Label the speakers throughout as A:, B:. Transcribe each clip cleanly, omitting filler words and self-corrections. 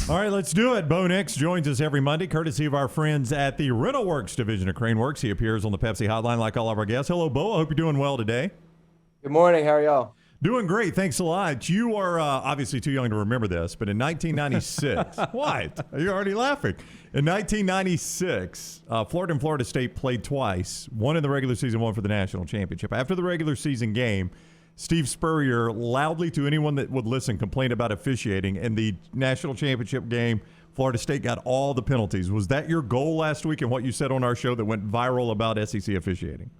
A: All right, let's do it. Bo Nix joins us every Monday, courtesy of our friends at the RentalWorks division of CraneWorks. He appears on the Pepsi hotline like all of our guests. Hello, Bo. I hope you're doing well today.
B: Good morning. How are y'all?
A: Doing great. Thanks a lot. You are obviously too young to remember this, but in 1996, what? You're already laughing. In 1996, Florida and Florida State played twice, one in the regular season, one for the national championship. After the regular season game, Steve Spurrier loudly to anyone that would listen complained about officiating. In the national championship game, Florida State got all the penalties. Was that your goal last week and what you said on our show that went viral about SEC officiating?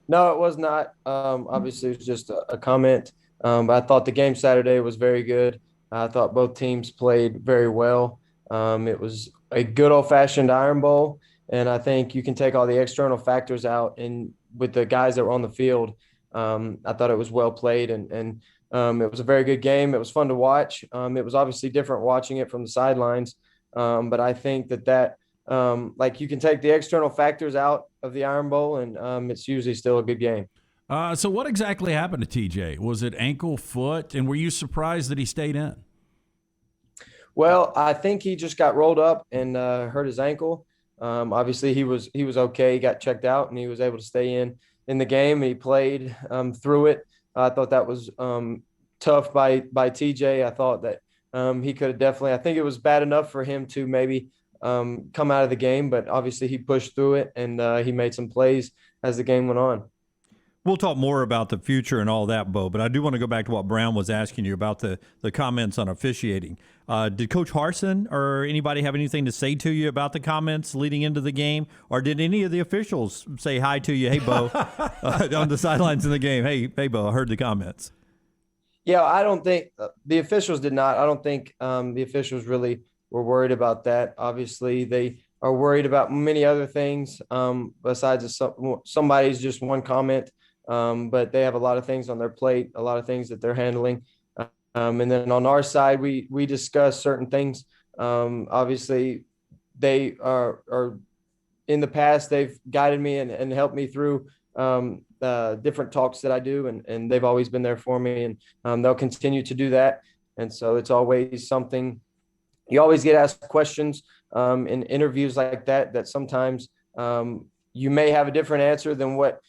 B: No, it was not. Obviously, it was just a comment. But I thought the game Saturday was very good. I thought both teams played very well. It was a good old-fashioned Iron Bowl, and I think you can take all the external factors out. And with the guys that were on the field, I thought it was well played, and it was a very good game. It was fun to watch. It was obviously different watching it from the sidelines, but I think that like you can take the external factors out of the Iron Bowl, and it's usually still a good game.
C: So what exactly happened to TJ? Was it ankle, foot, and were you surprised that he stayed in?
B: Well, I think he just got rolled up and hurt his ankle. Obviously, he was okay. He got checked out, and he was able to stay in the game. He played through it. I thought that was tough by TJ. I thought that he could have definitely – I think it was bad enough for him to maybe come out of the game, but obviously he pushed through it, and he made some plays as the game went on.
D: We'll talk more about the future and all that, Bo, but I do want to go back to what Brown was asking you about the comments on officiating. Did Coach Harsin or anybody have anything to say to you about the comments leading into the game, or did any of the officials say hi to you, hey, Bo, on the sidelines in the game? Hey, Bo, I heard the comments.
B: Yeah, I don't think the officials did not. I don't think the officials really were worried about that. Obviously, they are worried about many other things besides somebody's just one comment. But they have a lot of things on their plate, a lot of things that they're handling. And then on our side, we discuss certain things. Obviously, they are in the past, they've guided me and helped me through different talks that I do, and they've always been there for me, and they'll continue to do that. And so it's always something you always get asked questions in interviews like that sometimes you may have a different answer than what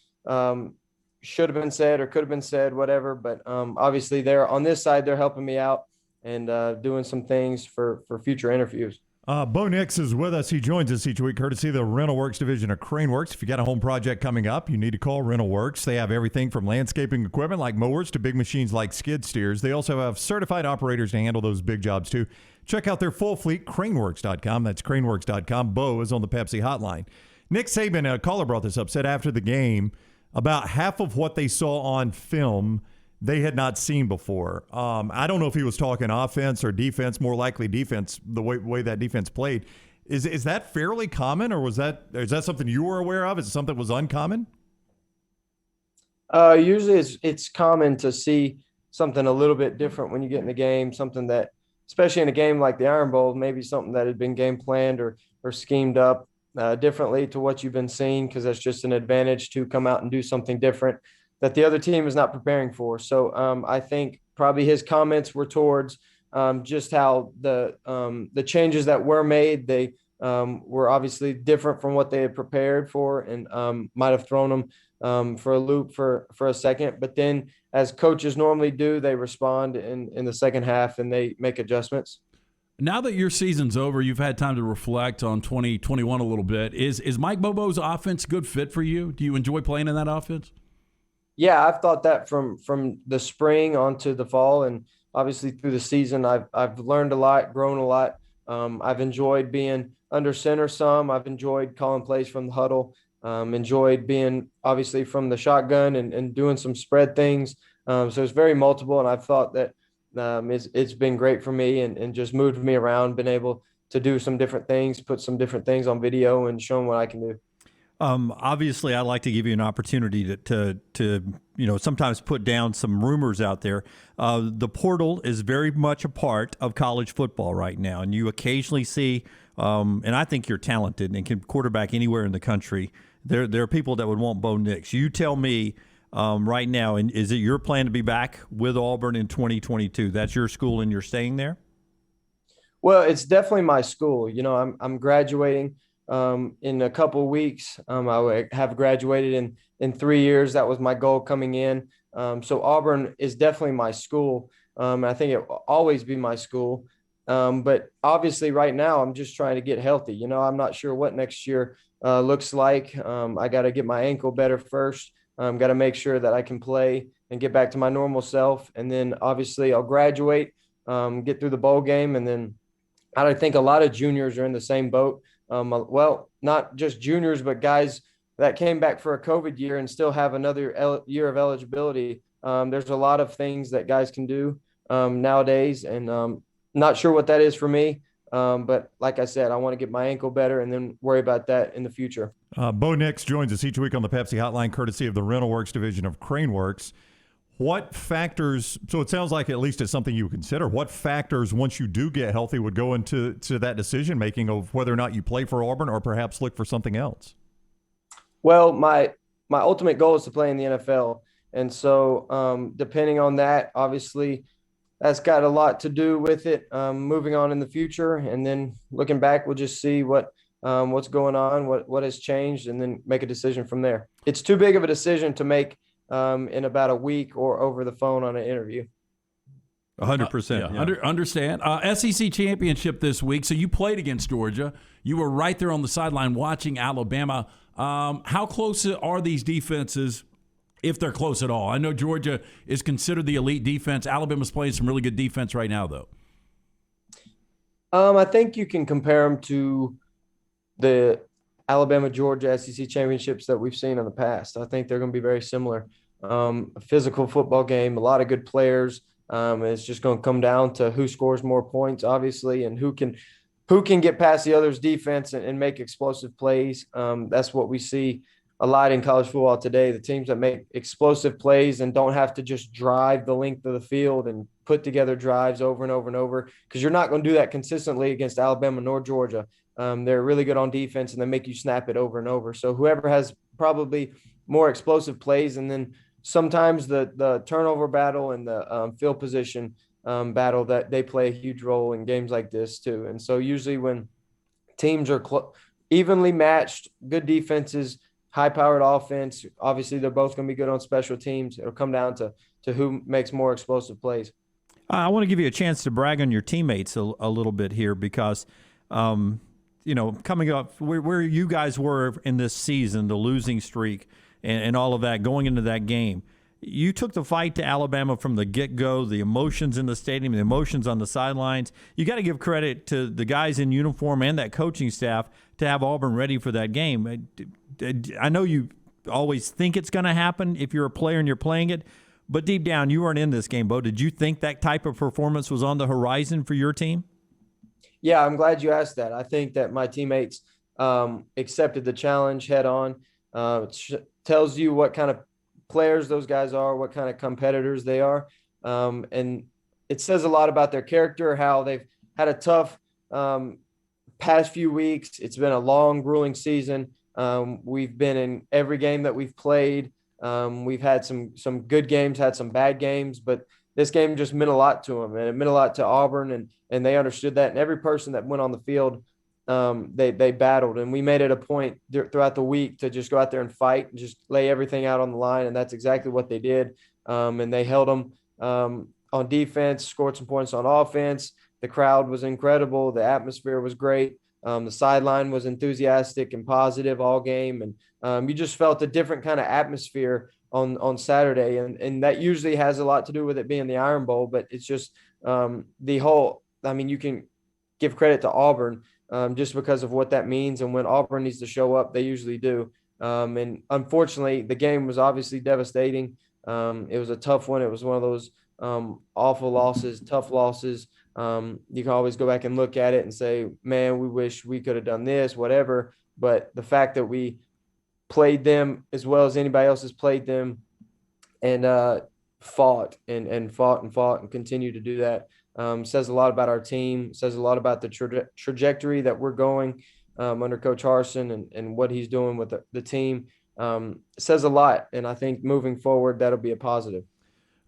B: should have been said or could have been said, whatever. But obviously they're on this side, they're helping me out and doing some things for future interviews.
A: Bo Nix is with us. He joins us each week courtesy of the RentalWorks division of CraneWorks. If you got a home project coming up, you need to call RentalWorks. They have everything from landscaping equipment like mowers to big machines like skid steers. They also have certified operators to handle those big jobs too. Check out their full fleet, CraneWorks.com. That's CraneWorks.com. Bo is on the Pepsi hotline. Nick Saban, a caller brought this up, said after the game about half of what they saw on film they had not seen before. I don't know if he was talking offense or defense, more likely defense, the way that defense played. Is that fairly common, or is that something you were aware of? Is it something that was uncommon?
B: Usually it's common to see something a little bit different when you get in the game, something that, especially in a game like the Iron Bowl, maybe something that had been game planned or schemed up differently to what you've been seeing, because that's just an advantage to come out and do something different that the other team is not preparing for. So I think probably his comments were towards just how the changes that were made, they were obviously different from what they had prepared for, and might have thrown them for a loop for a second. But then, as coaches normally do, they respond in the second half and they make adjustments.
C: Now that your season's over, you've had time to reflect on 2021 a little bit. Is Mike Bobo's offense a good fit for you? Do you enjoy playing in that offense?
B: Yeah, I've thought that from the spring onto the fall, and obviously through the season, I've learned a lot, grown a lot. I've enjoyed being under center some. I've enjoyed calling plays from the huddle. Enjoyed being obviously from the shotgun and doing some spread things. So it's very multiple, and I've thought that it's been great for me and just moved me around, been able to do some different things, put some different things on video and show them what I can do.
D: Obviously, I'd like to give you an opportunity to sometimes put down some rumors out there. The portal is very much a part of college football right now, and you occasionally see, and I think you're talented and can quarterback anywhere in the country. There are people that would want Bo Nix. You tell me right now, and is it your plan to be back with Auburn in 2022? That's your school and you're staying there?
B: Well, it's definitely my school. You know, I'm graduating in a couple of weeks. I would have graduated in 3 years. That was my goal coming in. So Auburn is definitely my school. I think it will always be my school. But obviously, right now, I'm just trying to get healthy. You know, I'm not sure what next year looks like. I got to get my ankle better first. Got to make sure that I can play and get back to my normal self. And then obviously, I'll graduate, get through the bowl game, and then I think a lot of juniors are in the same boat. Well, not just juniors, but guys that came back for a COVID year and still have another year of eligibility. There's a lot of things that guys can do nowadays, and not sure what that is for me. But like I said, I want to get my ankle better and then worry about that in the future.
A: Bo Nix joins us each week on the Pepsi Hotline, courtesy of the RentalWorks division of CraneWorks. What factors, so it sounds like at least it's something you would consider, what factors, once you do get healthy, would go into that decision-making of whether or not you play for Auburn or perhaps look for something else?
B: Well, my ultimate goal is to play in the NFL. And so depending on that, obviously, that's got a lot to do with it moving on in the future. And then looking back, we'll just see what's going on, what has changed, and then make a decision from there. It's too big of a decision to make in about a week or over the phone on an interview.
D: 100%.
C: Understand. SEC championship this week. So you played against Georgia. You were right there on the sideline watching Alabama. How close are these defenses, if they're close at all? I know Georgia is considered the elite defense. Alabama's playing some really good defense right now, though.
B: I think you can compare them to the Alabama-Georgia SEC championships that we've seen in the past. I think they're going to be very similar. A physical football game, a lot of good players. It's just going to come down to who scores more points, obviously, and who can get past the other's defense and make explosive plays. That's what we see a lot in college football today. The teams that make explosive plays and don't have to just drive the length of the field and put together drives over and over and over, because you're not going to do that consistently against Alabama nor Georgia. They're really good on defense, and they make you snap it over and over. So whoever has probably more explosive plays, and then sometimes the turnover battle and the field position battle, that they play a huge role in games like this too. And so usually when teams are evenly matched, good defenses, high-powered offense, obviously they're both going to be good on special teams. It'll come down to who makes more explosive plays.
D: I want to give you a chance to brag on your teammates a little bit here, because coming up where you guys were in this season, the losing streak and all of that, going into that game, you took the fight to Alabama from the get-go, the emotions in the stadium, the emotions on the sidelines. You got to give credit to the guys in uniform and that coaching staff to have Auburn ready for that game. I know you always think it's going to happen if you're a player and you're playing it, but deep down, you weren't in this game, Bo. Did you think that type of performance was on the horizon for your team?
B: Yeah, I'm glad you asked that. I think that my teammates accepted the challenge head on. It tells you what kind of players those guys are, what kind of competitors they are. And it says a lot about their character, how they've had a tough past few weeks. It's been a long, grueling season. We've been in every game that we've played. We've had some good games, had some bad games, but this game just meant a lot to them, and it meant a lot to Auburn, and they understood that. And every person that went on the field, they battled, and we made it a point throughout the week to just go out there and fight and just lay everything out on the line, and that's exactly what they did. And they held them on defense, scored some points on offense. The crowd was incredible. The atmosphere was great. The sideline was enthusiastic and positive all game, and you just felt a different kind of atmosphere on Saturday, and that usually has a lot to do with it being the Iron Bowl, but it's just the whole. I mean, you can give credit to Auburn just because of what that means, and when Auburn needs to show up, they usually do. And unfortunately, the game was obviously devastating. It was a tough one. It was one of those awful losses, tough losses. You can always go back and look at it and say, man, we wish we could have done this, whatever. But the fact that we played them as well as anybody else has played them, and fought and continue to do that, says a lot about our team, says a lot about the trajectory that we're going under Coach Harsin and what he's doing with the team. It says a lot, and I think moving forward, that'll be a positive.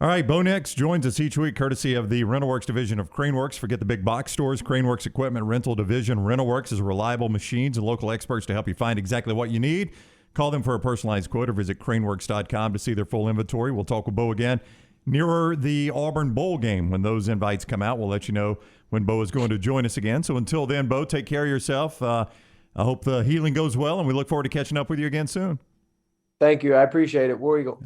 A: All right, Bo Nix joins us each week courtesy of the RentalWorks division of CraneWorks. Forget the big box stores. CraneWorks Equipment Rental Division. RentalWorks is reliable machines and local experts to help you find exactly what you need. Call them for a personalized quote or visit craneworks.com to see their full inventory. We'll talk with Bo again nearer the Auburn Bowl game. When those invites come out, we'll let you know when Bo is going to join us again. So until then, Bo, take care of yourself. I hope the healing goes well, and we look forward to catching up with you again soon.
B: Thank you. I appreciate it. War Eagle.